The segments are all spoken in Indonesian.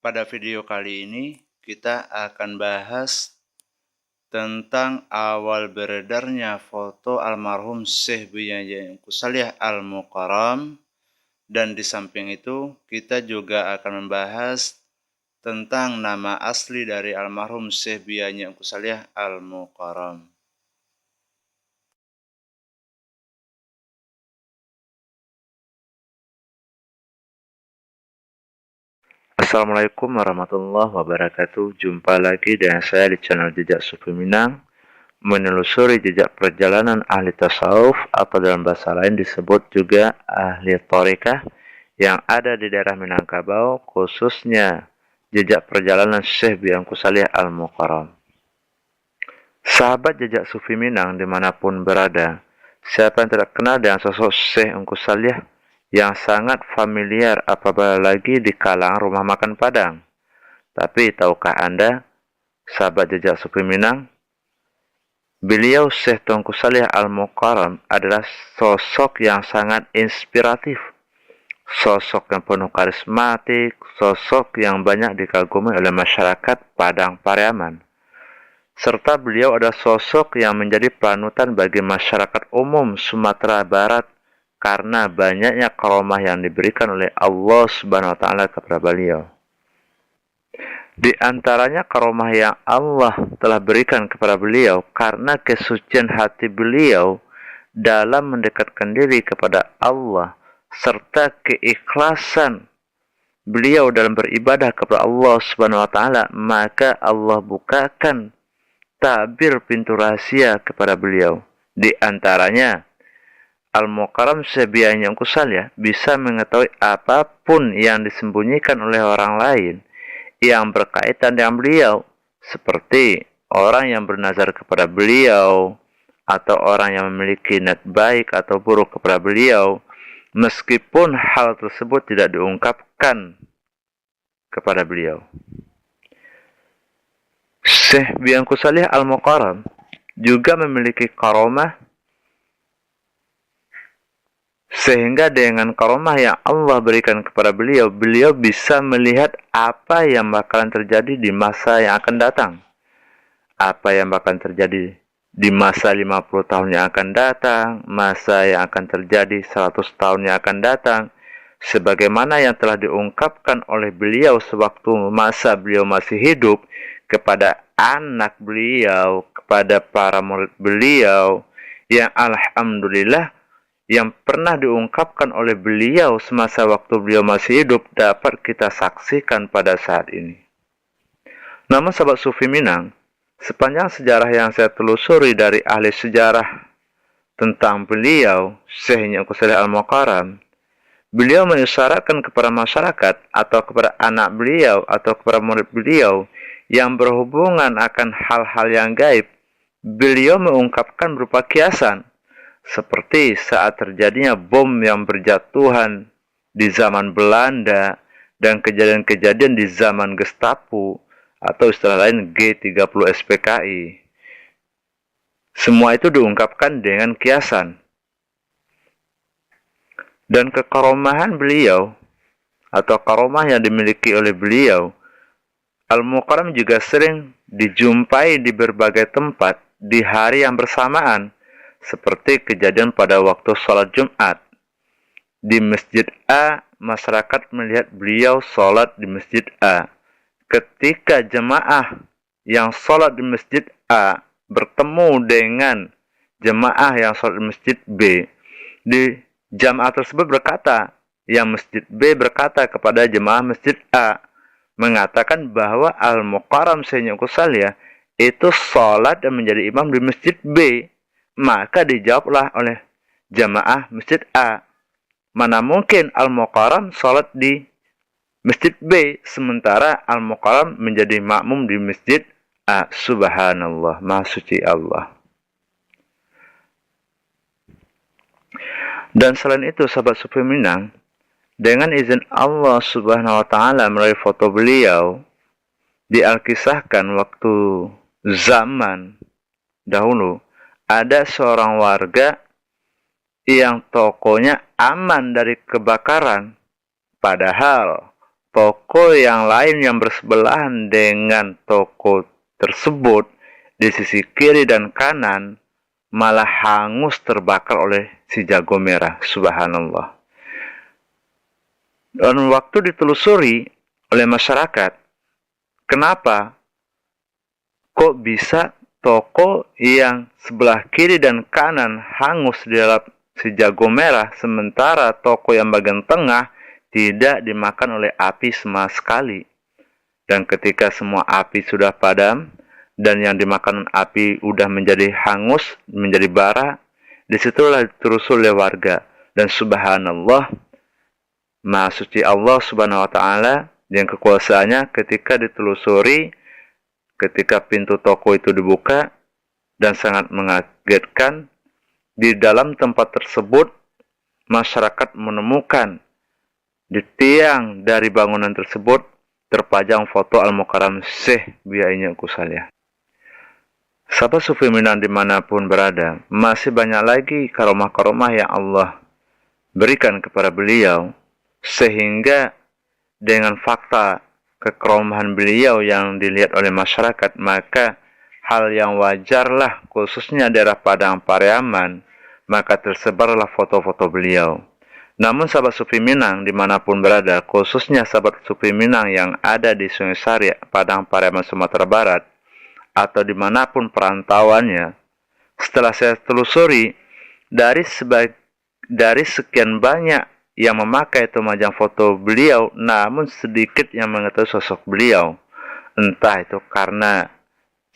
Pada video kali ini kita akan bahas tentang awal beredarnya foto almarhum Syekh Binyamin Qusaliyah Al-Mukarram, dan di samping itu kita juga akan membahas tentang nama asli dari almarhum Syekh Binyamin Qusaliyah Al-Mukarram. Assalamualaikum warahmatullahi wabarakatuh. Jumpa lagi dengan saya di channel Jejak Sufi Minang, menelusuri jejak perjalanan ahli tasawuf atau dalam bahasa lain disebut juga ahli thariqah yang ada di daerah Minangkabau, khususnya jejak perjalanan Syekh Binyamin Qusaliyah Al-Mukarram. Sahabat Jejak Sufi Minang dimanapun berada, siapa yang tidak kenal dengan sosok Syekh Qusaliyah yang sangat familiar apabila lagi di kalangan rumah makan Padang? Tapi tahukah Anda, sahabat Jejak Sufi Minang, beliau Syekh Qusaliyah Al-Mukarram adalah sosok yang sangat inspiratif, sosok yang penuh karismatik, sosok yang banyak dikagumi oleh masyarakat Padang Pariaman. Serta beliau adalah sosok yang menjadi panutan bagi masyarakat umum Sumatera Barat karena banyaknya karomah yang diberikan oleh Allah Subhanahu wa taala kepada beliau. Di antaranya karomah yang Allah telah berikan kepada beliau karena kesucian hati beliau dalam mendekatkan diri kepada Allah serta keikhlasan beliau dalam beribadah kepada Allah Subhanahu wa taala, maka Allah bukakan tabir pintu rahasia kepada beliau. Di antaranya Al-Mukarram Syekh Binyamin Qusaliyah bisa mengetahui apapun yang disembunyikan oleh orang lain yang berkaitan dengan beliau, seperti orang yang bernazar kepada beliau atau orang yang memiliki niat baik atau buruk kepada beliau, meskipun hal tersebut tidak diungkapkan kepada beliau. Syekh Binyamin Qusaliyah Al-Mukarram juga memiliki karomah, sehingga dengan karomah yang Allah berikan kepada beliau, beliau bisa melihat apa yang bakalan terjadi di masa yang akan datang. Apa yang bakalan terjadi di masa 50 tahun yang akan datang, masa yang akan terjadi 100 tahun yang akan datang, sebagaimana yang telah diungkapkan oleh beliau sewaktu masa beliau masih hidup kepada anak beliau, kepada para murid beliau, yang alhamdulillah yang pernah diungkapkan oleh beliau semasa waktu beliau masih hidup dapat kita saksikan pada saat ini. Namun sahabat Sufi Minang, sepanjang sejarah yang saya telusuri dari ahli sejarah tentang beliau, Syekh Binyamin Qusaliyah Al-Mukarram, beliau mengisyaratkan kepada masyarakat atau kepada anak beliau atau kepada murid beliau yang berhubungan akan hal-hal yang gaib, beliau mengungkapkan berupa kiasan, seperti saat terjadinya bom yang berjatuhan di zaman Belanda dan kejadian-kejadian di zaman Gestapo atau istilah lain G30 SPKI. Semua itu diungkapkan dengan kiasan. Dan kekaromahan beliau atau karomah yang dimiliki oleh beliau, Al-Mukarram juga sering dijumpai di berbagai tempat di hari yang bersamaan, seperti kejadian pada waktu sholat Jumat. Di Masjid A, masyarakat melihat beliau sholat di Masjid A. Ketika jemaah yang sholat di Masjid A bertemu dengan jemaah yang sholat di Masjid B, di jamaah tersebut berkata, yang Masjid B berkata kepada jemaah Masjid A, mengatakan bahwa Al-Mukarram Syekh Binyamin Qusaliyah itu sholat dan menjadi imam di Masjid B. Maka dijawablah oleh jamaah Masjid A, mana mungkin Al-Mukarram sholat di Masjid B, sementara Al-Mukarram menjadi makmum di Masjid A. Subhanallah, Maha Suci Allah. Dan selain itu, sahabat Sufi Minang, dengan izin Allah Subhanahu wa taala melalui foto beliau, dialkisahkan waktu zaman dahulu ada seorang warga yang tokonya aman dari kebakaran, padahal toko yang lain yang bersebelahan dengan toko tersebut di sisi kiri dan kanan malah hangus terbakar oleh si jago merah. Subhanallah. Dan waktu ditelusuri oleh masyarakat, kenapa kok bisa toko yang sebelah kiri dan kanan hangus di dalam si jago merah, sementara toko yang bagian tengah tidak dimakan oleh api sama sekali. Dan ketika semua api sudah padam dan yang dimakan api udah menjadi hangus, menjadi bara, disitulah ditelusuri oleh warga. Dan subhanallah, Maha suci Allah subhanahu wa ta'ala yang kekuasaannya, ketika ditelusuri, ketika pintu toko itu dibuka, dan sangat mengagetkan, di dalam tempat tersebut masyarakat menemukan di tiang dari bangunan tersebut terpajang foto Al-Mukarram Syekh Biaya Kusalia. Sahabat Sufi Minang dimanapun berada, masih banyak lagi karomah-karomah yang Allah berikan kepada beliau, sehingga dengan fakta kekeromahan beliau yang dilihat oleh masyarakat, maka hal yang wajarlah, khususnya daerah Padang Pariaman, maka tersebarlah foto-foto beliau. Namun sahabat Sufi Minang dimanapun berada, khususnya sahabat Sufi Minang yang ada di Sungai Sari, Padang Pariaman, Sumatera Barat, atau dimanapun perantauannya, setelah saya telusuri, dari sekian banyak yang memakai temajang foto beliau, namun sedikit yang mengetahui sosok beliau. Entah itu karena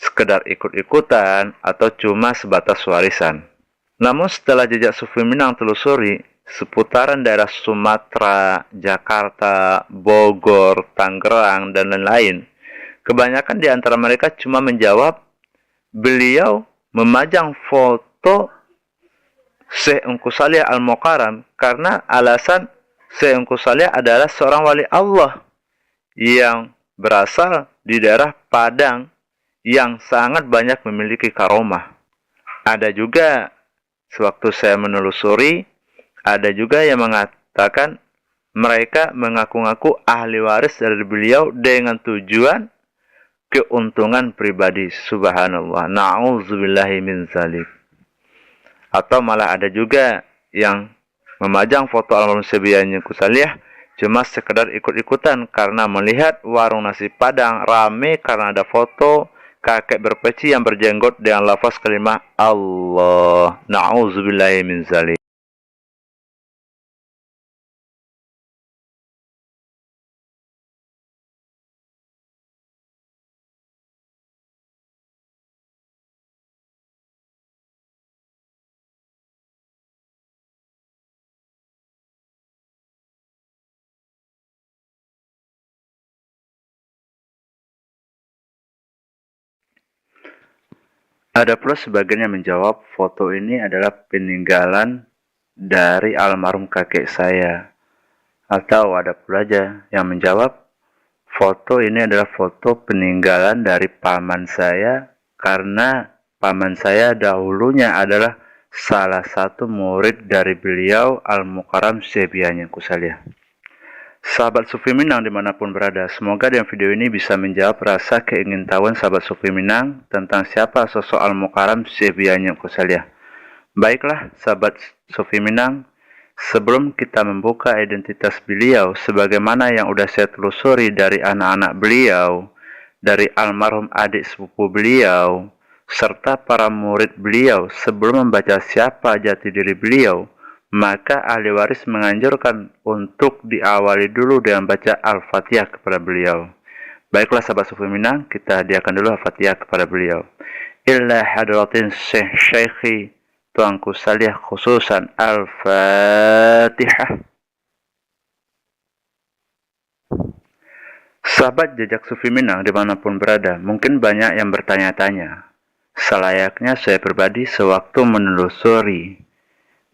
sekedar ikut-ikutan atau cuma sebatas warisan. Namun setelah jejak Sufi Minang telusuri, seputaran daerah Sumatera, Jakarta, Bogor, Tangerang, dan lain-lain, kebanyakan di antara mereka cuma menjawab beliau memajang foto Syekh Engku Salih Al-Mukarram karena alasan Syekh Engku Salih adalah seorang wali Allah yang berasal di daerah Padang yang sangat banyak memiliki karomah. Ada juga, sewaktu saya menelusuri, ada juga yang mengatakan mereka mengaku-ngaku ahli waris dari beliau dengan tujuan keuntungan pribadi. Subhanallah. Na'udzubillahi min zalik. Atau malah ada juga yang memajang foto almarhum Syekh Biaya Kusalia cuma sekedar ikut-ikutan karena melihat warung nasi Padang rame karena ada foto kakek berpeci yang berjenggot dengan lafaz kalimat Allah. Na'udzubillahi min zalik. Ada pula sebagian yang menjawab foto ini adalah peninggalan dari almarhum kakek saya. Atau ada pula aja yang menjawab foto ini adalah foto peninggalan dari paman saya karena paman saya dahulunya adalah salah satu murid dari beliau Al-Mukarram Syekh Biaya Kusalia. Sahabat Sufi Minang dimanapun berada, semoga dalam video ini bisa menjawab rasa keingintahuan sahabat Sufi Minang tentang siapa sosok Al-Mukarram Syekh Biaya Kusalia. Baiklah sahabat Sufi Minang, sebelum kita membuka identitas beliau, sebagaimana yang sudah saya telusuri dari anak-anak beliau, dari almarhum adik sepupu beliau, serta para murid beliau, sebelum membaca siapa jati diri beliau, maka ahli waris menganjurkan untuk diawali dulu dengan baca Al-Fatihah kepada beliau. Baiklah sahabat Sufi Minang, kita hadiahkan dulu Al-Fatihah kepada beliau. Illa hadratin Syekhi Tuanku Salih khususan Al-Fatihah. Sahabat jejak Sufi Minang dimanapun berada, mungkin banyak yang bertanya-tanya. Selayaknya saya pribadi sewaktu menelusuri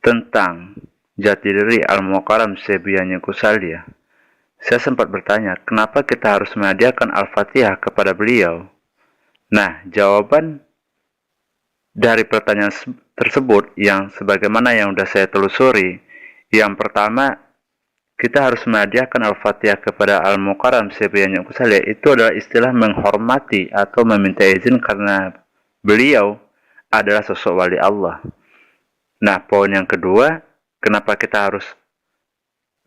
tentang jati diri Al-Mukarram Syekh Biaya Kusalia, saya sempat bertanya, kenapa kita harus menghadiahkan Al-Fatihah kepada beliau? Nah, jawaban dari pertanyaan tersebut yang sebagaimana yang sudah saya telusuri, yang pertama, kita harus menghadiahkan Al-Fatihah kepada Al-Mukarram Syekh Uncle Saleh, itu adalah istilah menghormati atau meminta izin karena beliau adalah sosok wali Allah. Nah, poin yang kedua, kenapa kita harus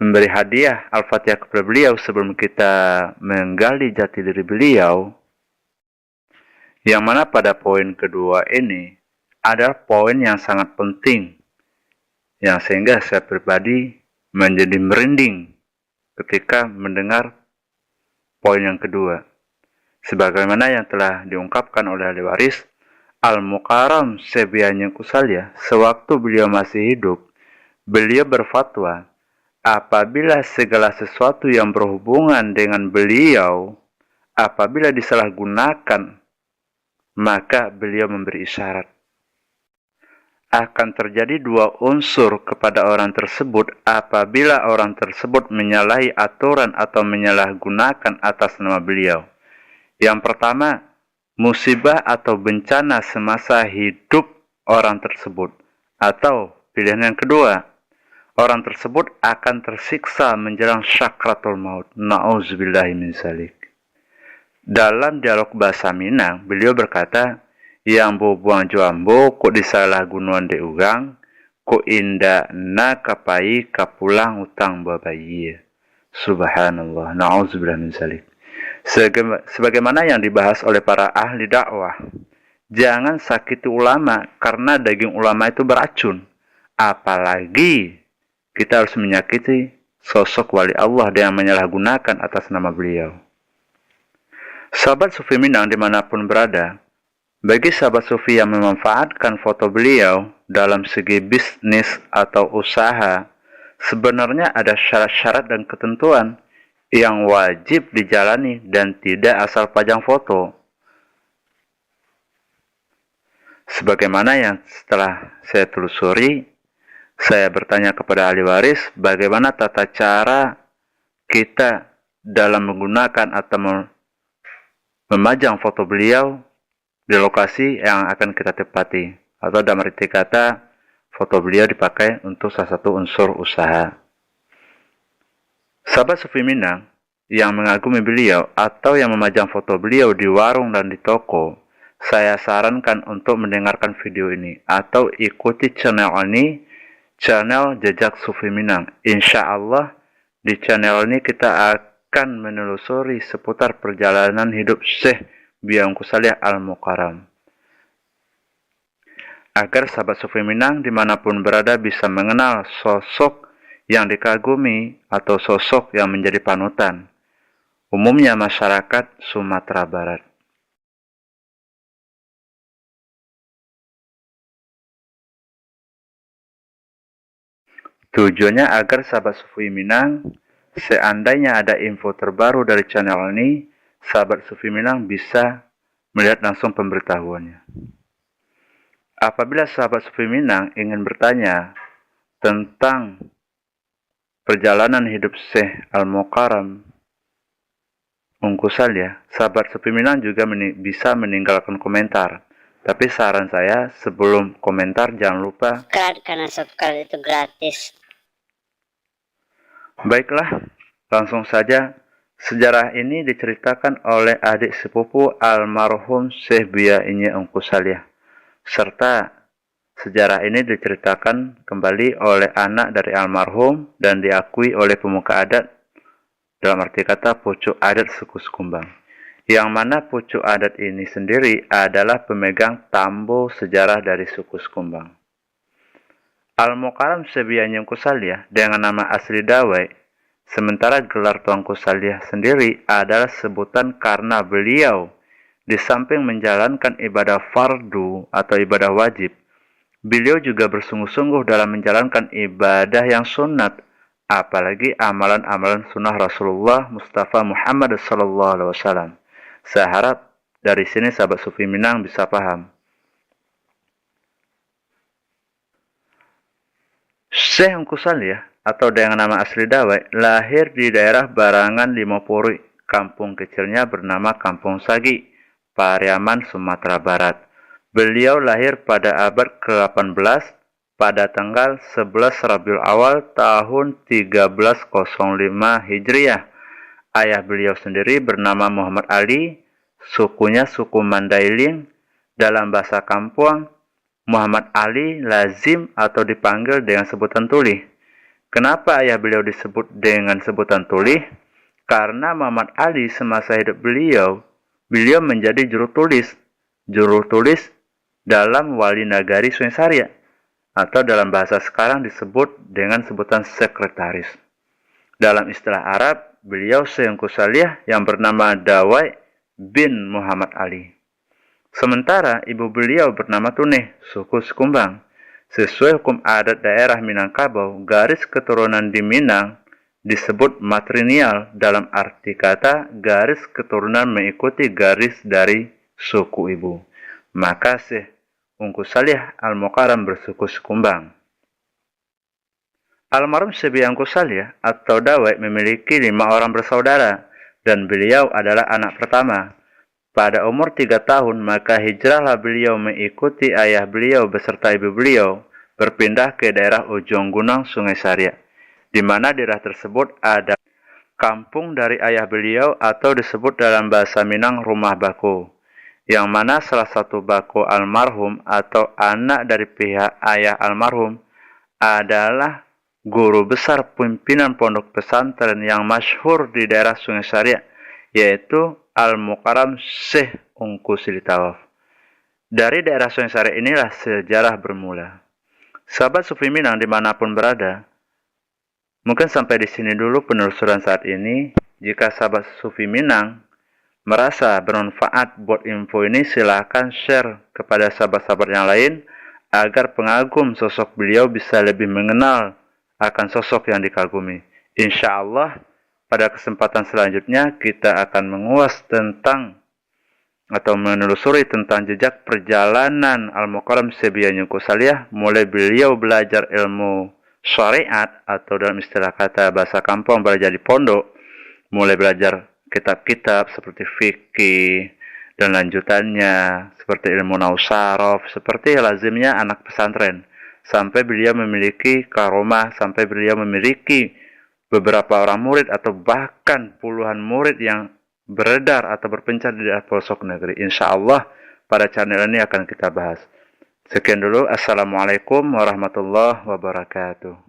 memberi hadiah Al-Fatihah kepada beliau sebelum kita menggali jati diri beliau, yang mana pada poin kedua ini adalah poin yang sangat penting, yang sehingga saya pribadi menjadi merinding ketika mendengar poin yang kedua. Sebagaimana yang telah diungkapkan oleh ahli waris Al-Mukarram Syekh Uncle Saleh, sewaktu beliau masih hidup, beliau berfatwa, apabila segala sesuatu yang berhubungan dengan beliau, apabila disalahgunakan, maka beliau memberi isyarat. Akan terjadi dua unsur kepada orang tersebut apabila orang tersebut menyalahi aturan atau menyalahgunakan atas nama beliau. Yang pertama, musibah atau bencana semasa hidup orang tersebut. Atau pilihan yang kedua, orang tersebut akan tersiksa menjelang syakratul maut. Na'udzubillahi min dzalik. Dalam dialog bahasa Minang, beliau berkata, yang buang juambo kok disalahgunuan de ugang, kok inda na kapai kapulang utang babayi. Subhanallah. Na'udzubillahi min dzalik. Sebagaimana yang dibahas oleh para ahli dakwah, jangan sakiti ulama karena daging ulama itu beracun. Apalagi kita harus menyakiti sosok wali Allah yang menyalahgunakan atas nama beliau. Sahabat Sufi Minang dimanapun berada, bagi sahabat Sufi yang memanfaatkan foto beliau dalam segi bisnis atau usaha, sebenarnya ada syarat-syarat dan ketentuan yang wajib dijalani dan tidak asal pajang foto. Sebagaimana yang setelah saya telusuri, saya bertanya kepada ahli waris, bagaimana tata cara kita dalam menggunakan atau memajang foto beliau di lokasi yang akan kita tepati. Atau dalam arti kata, foto beliau dipakai untuk salah satu unsur usaha. Sahabat Sufi Minang yang mengagumi beliau atau yang memajang foto beliau di warung dan di toko, saya sarankan untuk mendengarkan video ini atau ikuti channel ini, channel Jejak Sufi Minang. Insya Allah di channel ini kita akan menelusuri seputar perjalanan hidup Syekh Uncle Saleh Al-Mukarram, agar sahabat Sufi Minang dimanapun berada bisa mengenal sosok yang dikagumi atau sosok yang menjadi panutan umumnya masyarakat Sumatera Barat. Tujuannya agar sahabat Sufi Minang, seandainya ada info terbaru dari channel ini, sahabat Sufi Minang bisa melihat langsung pemberitahuannya. Apabila sahabat Sufi Minang ingin bertanya tentang perjalanan hidup Syekh Al-Mukarram Uncle Saleh, sahabat Sufi Minang juga bisa meninggalkan komentar. Tapi saran saya, sebelum komentar jangan lupa subscribe, karena subscribe itu gratis. Baiklah, langsung saja. Sejarah ini diceritakan oleh adik sepupu almarhum Syekh Uncle Saleh, serta sejarah ini diceritakan kembali oleh anak dari almarhum dan diakui oleh pemuka adat, dalam arti kata pucuk adat suku Sekumbang, yang mana pucuk adat ini sendiri adalah pemegang tambo sejarah dari suku Sekumbang. Al-Mukarram Syekh Uncle Saleh dengan nama asli Dawai, sementara gelar Tuanku Saleh sendiri adalah sebutan karena beliau di samping menjalankan ibadah fardu atau ibadah wajib, beliau juga bersungguh-sungguh dalam menjalankan ibadah yang sunat, apalagi amalan-amalan sunnah Rasulullah Mustafa Muhammad SAW. Saya harap dari sini sahabat Sufi Minang bisa paham. Syekh Uncle Saleh atau dengan nama asli Dawai lahir di daerah Barangan Limopuri, kampung kecilnya bernama Kampung Sagi, Pariaman, Sumatera Barat. Beliau lahir pada abad ke-18 pada tanggal 11 Rabiul Awal tahun 1305 Hijriah. Ayah beliau sendiri bernama Muhammad Ali, sukunya suku Mandailing. Dalam bahasa kampung, Muhammad Ali lazim atau dipanggil dengan sebutan Tuli. Kenapa ayah beliau disebut dengan sebutan Tuli? Karena Muhammad Ali semasa hidup beliau menjadi juru tulis dalam Wali Nagari Sungsarya, atau dalam bahasa sekarang disebut dengan sebutan sekretaris. Dalam istilah Arab, beliau Syekh Salih yang bernama Dawai bin Muhammad Ali. Sementara ibu beliau bernama Tuneh, suku Sekumbang. Sesuai hukum adat daerah Minangkabau, garis keturunan di Minang disebut matrilineal, dalam arti kata garis keturunan mengikuti garis dari suku ibu. Maka Syekh Salih Al-Mukarram bersuku Sekumbang. Almarhum Syekh Salih atau Dawai memiliki 5 orang bersaudara dan beliau adalah anak pertama. Pada umur 3 tahun maka hijrahlah beliau mengikuti ayah beliau beserta ibu beliau berpindah ke daerah ujung gunung Sungai Saria, di mana daerah tersebut ada kampung dari ayah beliau atau disebut dalam bahasa Minang rumah bako, yang mana salah satu bako almarhum atau anak dari pihak ayah almarhum adalah guru besar pimpinan pondok pesantren yang masyhur di daerah Sungai Saria, yaitu Al-Mukarram Syekh Ungku Silitawaf. Dari daerah Sungai Saria inilah sejarah bermula. Sahabat Sufi Minang dimanapun berada, mungkin sampai di sini dulu penelusuran saat ini. Jika sahabat Sufi Minang merasa bermanfaat buat info ini, silahkan share kepada sahabat-sahabat yang lain agar pengagum sosok beliau bisa lebih mengenal akan sosok yang dikagumi. Insya Allah pada kesempatan selanjutnya kita akan mengulas tentang atau menelusuri tentang jejak perjalanan Al-Mukarram Syekh Ungku Salih, mulai beliau belajar ilmu syariat atau dalam istilah kata bahasa kampung belajar di pondok, mulai belajar kitab-kitab seperti fikih dan lanjutannya seperti ilmu nausaraf, seperti lazimnya anak pesantren, sampai beliau memiliki karomah, sampai beliau memiliki beberapa orang murid atau bahkan puluhan murid yang beredar atau berpencar di daerah pelosok negeri. Insya Allah pada channel ini akan kita bahas. Sekian dulu. Assalamualaikum warahmatullahi wabarakatuh.